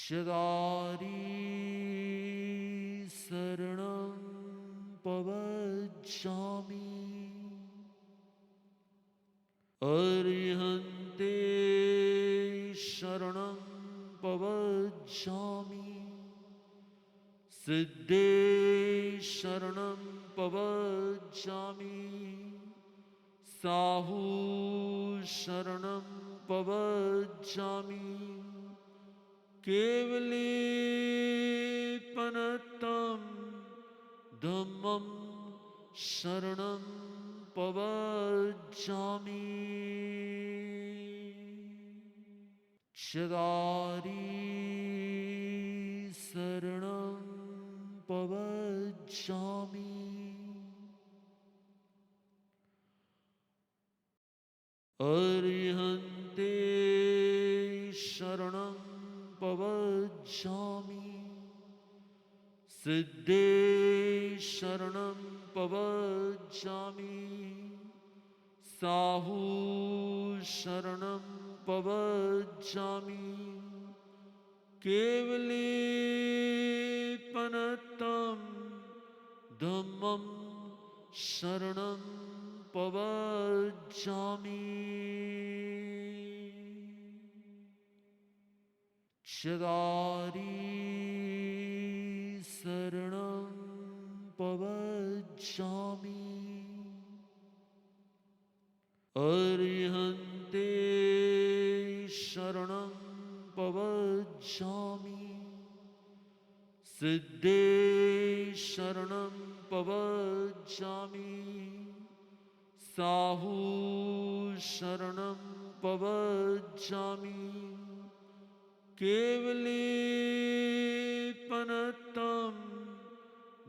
चदारी शरणं पवज्जामि अर्हन्ते शरणं पवज्जामि सिद्धे शरणं पवज्जामि साहू शरणं पवज्जामि केवलीपनतं धम्मं शरणं पवज्जामि चदारी शरणं पवज्जामि अर्हन्ते शरणं पवज्जामि सिद्धे शरणं पवज्जामि साहू शरणं पवज्जामि केवलीपनतं धम्मं शरणं पवज्जामि चदारी शरणं पवज्जामि अर्हन्ते शरणं पवज्जामि सिद्धे शरणं पवज्जामि साहू शरणं पवज्जामि केवलीपनतं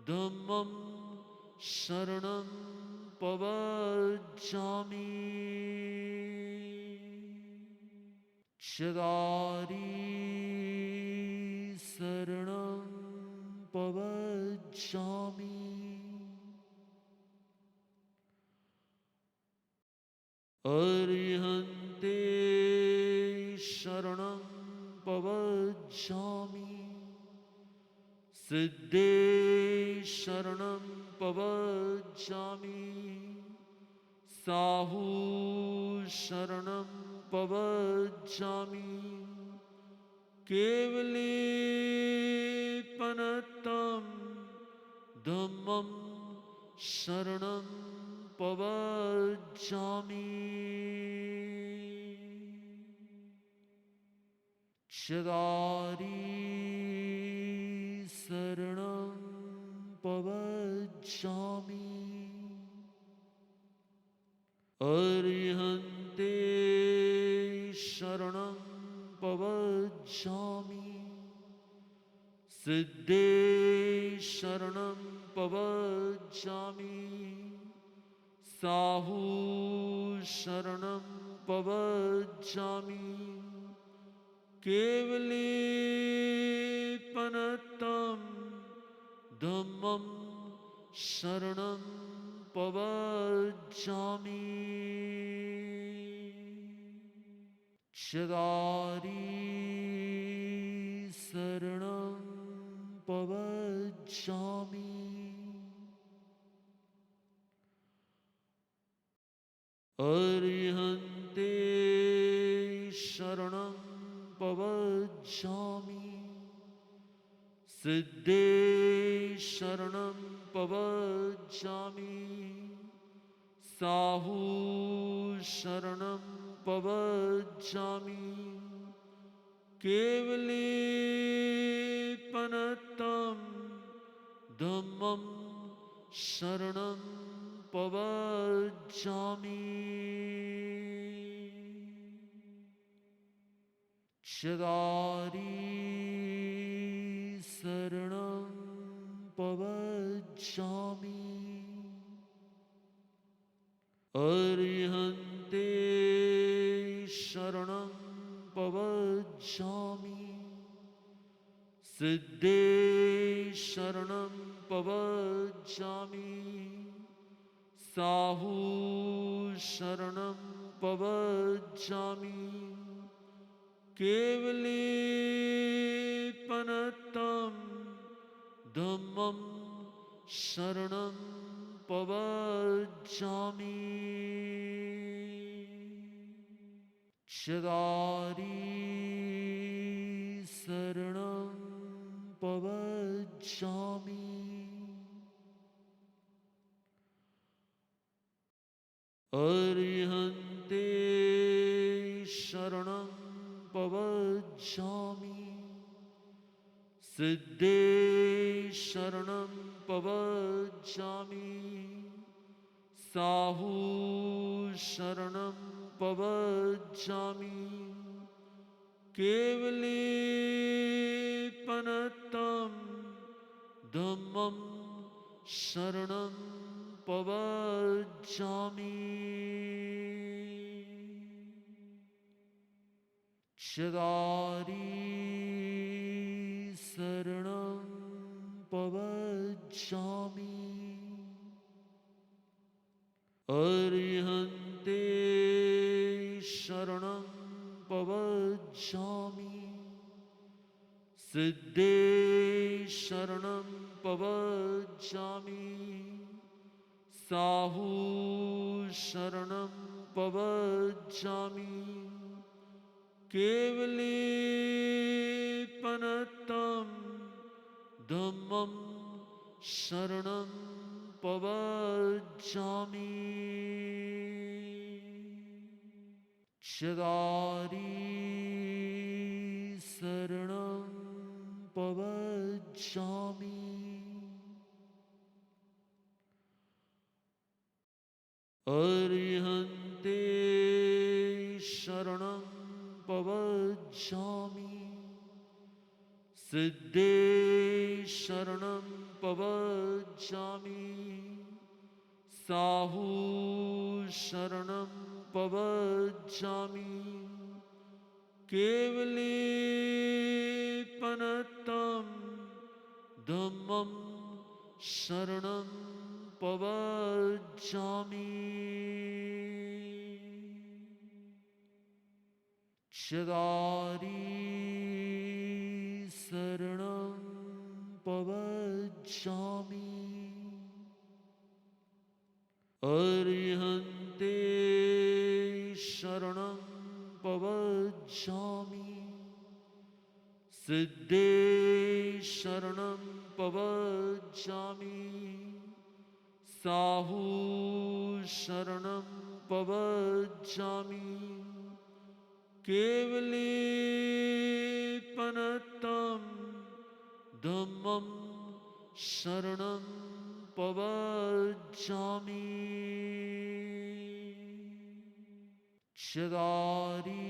धम्मं शरणं पवज्जामि चदारी शरणं पवज्जामि अर्हन्ते शरणं पवज्जामि सिद्धे शरणं पवज्जामि साहू शरणं पवज्जामि केवलीपनतं धम्मं शरणं पवज्जामि चदारी शरणं पवज्जामि अर्हन्ते शरणं पवज्जामि सिद्धे शरणं पवज्जामि साहू शरणं पवज्जामि केवलीपनतं धम्मं शरणं पवज्जामि चदारी शरणं पवज्जामि अर्हन्ते शरणं पवज्जामि सिद्धे शरणं पवज्जामि साहू शरणं पवज्जामि केवलीपनतं धम्मं शरणं पवज्जामि चदारी शरणं पवज्जामि अर्हन्ते शरणं पवज्जामि सिद्धे शरणं पवज्जामि साहू शरणं पवज्जामि केवली धम्मं शरणं पवज्जामि चत्वारि शरणं पवज्जामि अरिहन्ते शरणं पवज्जामि सिद्धे शरणं पवज्जामि साहू शरणं पवज्जामि केवले पनतं धम्मं शरणं पवज्जामि चत्वारि शरणं पवज्जामि अरिहन्ते शरणं पवज्जामि सिद्धे शरणं पवज्जामि साहू शरणं पवज्जामि केवले पनतं धम्मं शरणं पवज्जामि चत्वारि शरणं पवज्जामि अरिहन्ते शरणं पवज्जामि सिद्धे शरणं पवज्जामि साहू शरणं पवज्जामि केवले पनतं धम्मं शरणं पवज्जामि चत्वारि शरणं पवज्जामि अरिहन्ते शरणं पवज्जामि सिद्धे शरणं पवज्जामि साहू शरणं पवज्जामि केवले पनतं धम्मं शरणं पवज्जामि चत्वारि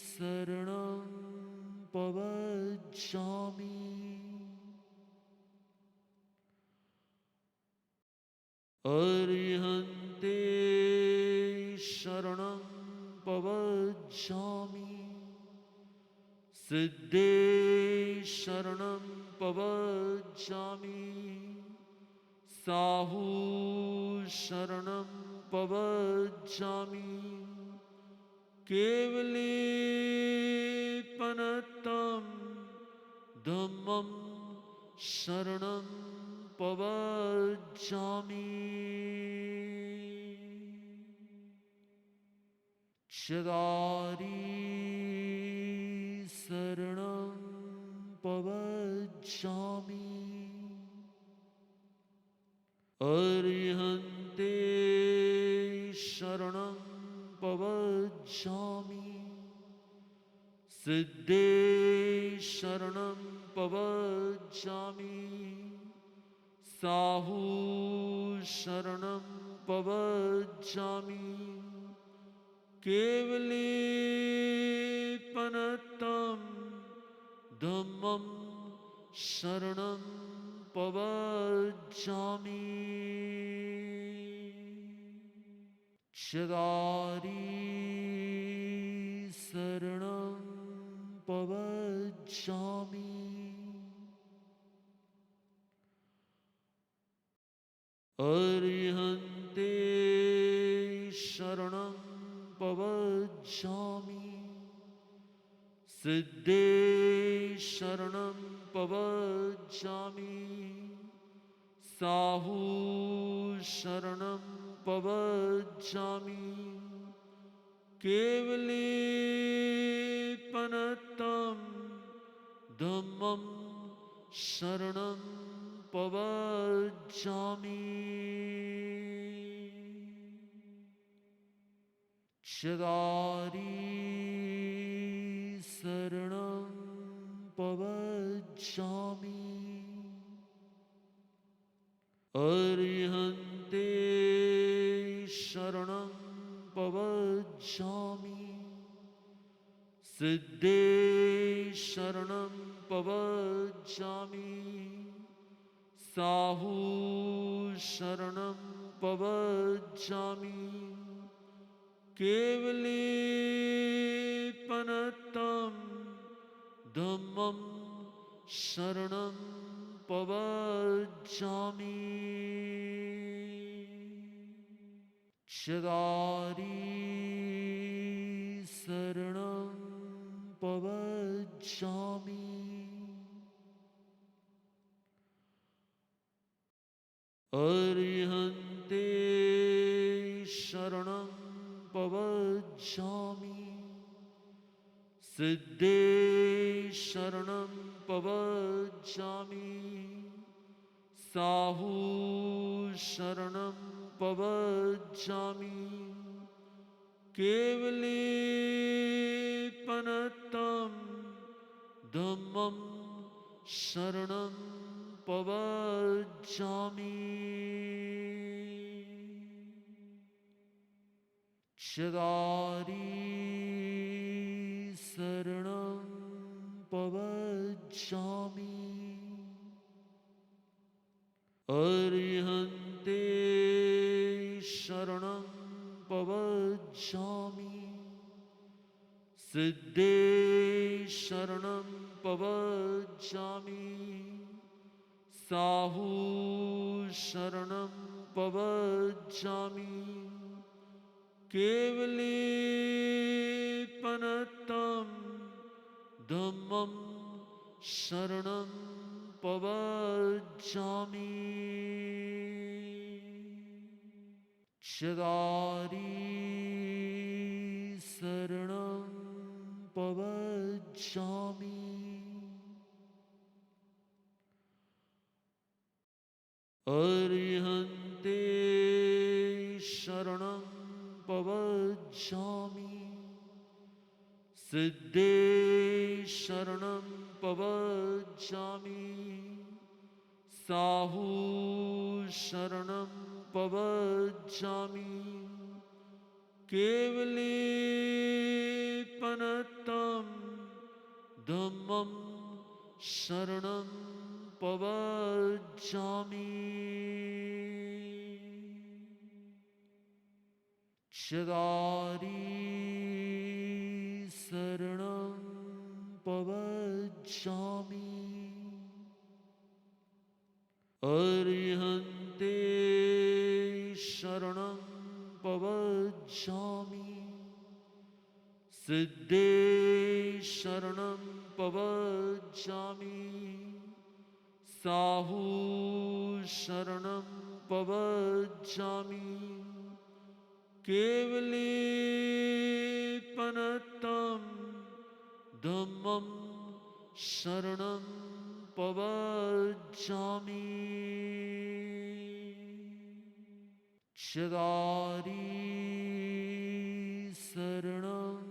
शरणं पवज्जामि अरिहन्ते शरणं पवज्जामि सिद्धे शरणं पवज्जामि साहू शरणं पवज्जामि केवले पनतं धम्मं शरणं पवज्जामि चत्वारि शरणं पवज्जामि अरिहन्ते शरणं पवज्जामि सिद्धे शरणं पवज्जामि साहू शरणं पवज्जामि केवले पनतं धम्मं शरणं पवज्जामि चत्वारि शरणं पवज्जामि अरिहन्ते शरणं पवज्जामि सिद्धे शरणं पवज्जामि साहू शरणं पवज्जामि केवलीपनतं धम्मं शरणं पवज्जामि चदारी शरणं पवज्जामि अरिहन्ते शरणं पवज्जामि सिद्धे शरणं पवज्जामि साहू शरणं पवज्जामि केवलीपनतं धम्मं शरणं पवज्जामि चदारी शरणं पवज्जामि अरिहन्ते शरणं पवज्जामि सिद्धे शरणं पवज्जामि साहू शरणं पवज्जामि केवलीपनतं धम्मं शरणं पवज्जामि चदारी शरणं पवज्जामि अरिहन्ते शरणं पवज्जामि सिद्धे शरणं पवज्जामि साहू शरणं पवज्जामि केवलीपनतं धम्मं शरणं पवज्जामि चदारी शरणं पवज्जामि अरिहन्ते शरणं पवज्जामि सिद्धे शरणं पवज्जामि साहू शरणं पवज्जामि केवलीपनतं धम्मं शरणं पवज्जामि चदारी शरणं पवज्जामि अरिहन्ते शरणं पवज्जामि सिद्धे शरणं पवज्जामि साहू शरणं पवज्जामि केवलीपनतं धम्मं शरणं पवज्जामि चदारी शरणं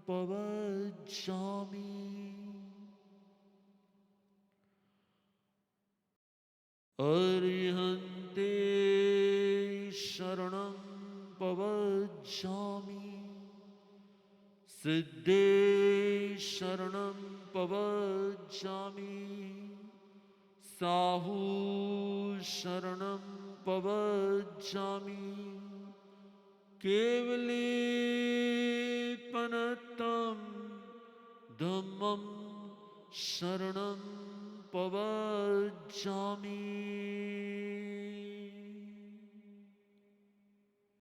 पवज्जामि अरिहन्ते शरणं पवज्जामि सिद्धे शरणं पवज्जामि साहू शरणं पवज्जामि केवलीपनतं धम्मं शरणं पवज्जामि